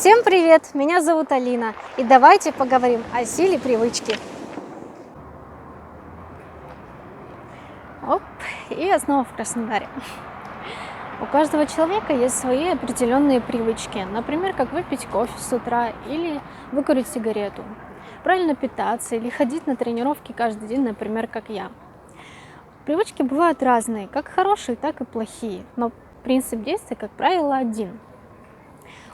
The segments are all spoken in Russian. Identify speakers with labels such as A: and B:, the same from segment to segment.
A: Всем привет! Меня зовут Алина, и давайте поговорим о силе привычки. Оп, и я снова в Краснодаре. У каждого человека есть свои определенные привычки, например, как выпить кофе с утра или выкурить сигарету, правильно питаться или ходить на тренировки каждый день, например, как я. Привычки бывают разные, как хорошие, так и плохие, но принцип действия, как правило, один.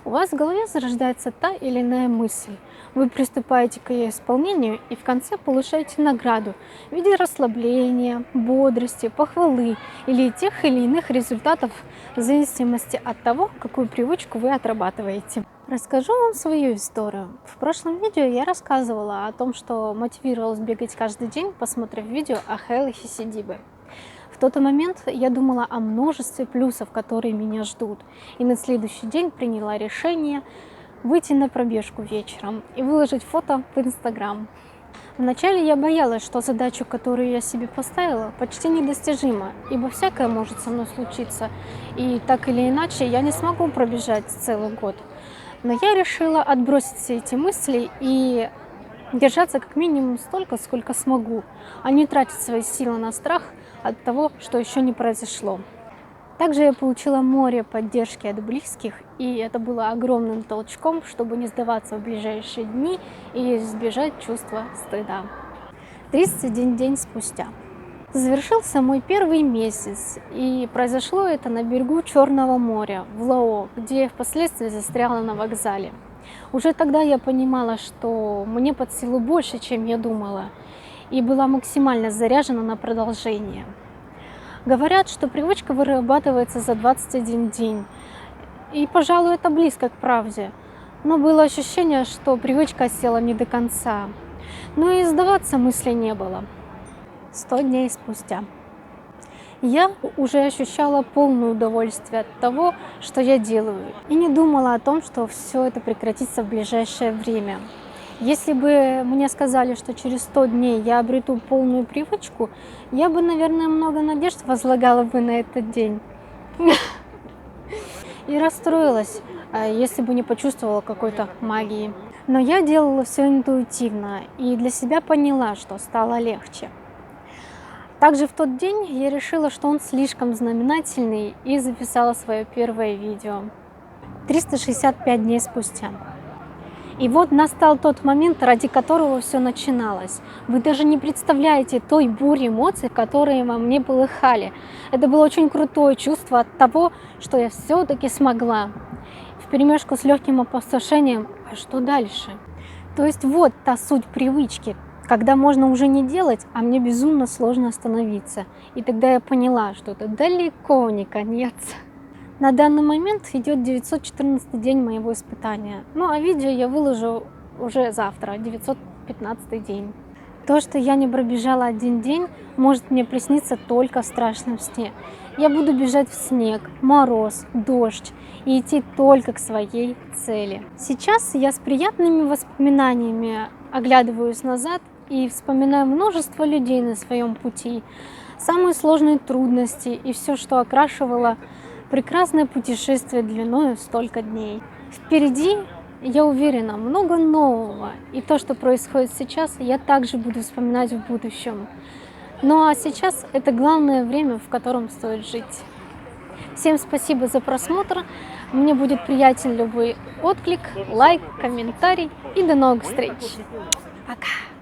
A: У вас в голове зарождается та или иная мысль. Вы приступаете к ее исполнению и в конце получаете награду в виде расслабления, бодрости, похвалы или тех или иных результатов в зависимости от того, какую привычку вы отрабатываете. Расскажу вам свою историю. В прошлом видео я рассказывала о том, что мотивировалась бегать каждый день, посмотрев видео о Хейлахе Сидибе. В тот момент я думала о множестве плюсов, которые меня ждут, и на следующий день приняла решение выйти на пробежку вечером и выложить фото в Инстаграм. Вначале я боялась, что задачу, которую я себе поставила, почти недостижима, ибо всякое может со мной случиться, и так или иначе я не смогу пробежать целый год. Но я решила отбросить все эти мысли и держаться как минимум столько, сколько смогу, а не тратить свои силы на страх от того, что еще не произошло. Также я получила море поддержки от близких, и это было огромным толчком, чтобы не сдаваться в ближайшие дни и избежать чувства стыда. 31 день спустя завершился мой первый месяц, и произошло это на берегу Черного моря, в Лао, где я впоследствии застряла на вокзале. Уже тогда я понимала, что мне под силу больше, чем я думала, и была максимально заряжена на продолжение. Говорят, что привычка вырабатывается за 21 день, и, пожалуй, это близко к правде. Но было ощущение, что привычка села не до конца, но и сдаваться мысли не было. 100 дней спустя я уже ощущала полное удовольствие от того, что я делаю, и не думала о том, что все это прекратится в ближайшее время. Если бы мне сказали, что через 100 дней я обрету полную привычку, я бы, наверное, много надежд возлагала бы на этот день. И расстроилась, если бы не почувствовала какой-то магии. Но я делала все интуитивно и для себя поняла, что стало легче. Также в тот день я решила, что он слишком знаменательный, и записала свое первое видео. 365 дней спустя. И вот настал тот момент, ради которого все начиналось. Вы даже не представляете той бури эмоций, которые во мне полыхали. Это было очень крутое чувство от того, что я все-таки смогла. Вперемешку с легким опустошением, а что дальше? То есть вот та суть привычки, когда можно уже не делать, а мне безумно сложно остановиться. И тогда я поняла, что это далеко не конец. На данный момент идет 914 день моего испытания. Ну а видео я выложу уже завтра, 915 день. То, что я не пробежала один день, может мне присниться только в страшном сне. Я буду бежать в снег, мороз, дождь и идти только к своей цели. Сейчас я с приятными воспоминаниями оглядываюсь назад и вспоминаю множество людей на своем пути, самые сложные трудности и все, что окрашивало прекрасное путешествие длиною столько дней. Впереди, я уверена, много нового, и то, что происходит сейчас, я также буду вспоминать в будущем. Ну а сейчас это главное время, в котором стоит жить. Всем спасибо за просмотр, мне будет приятен любой отклик, лайк, комментарий, и до новых встреч. Пока!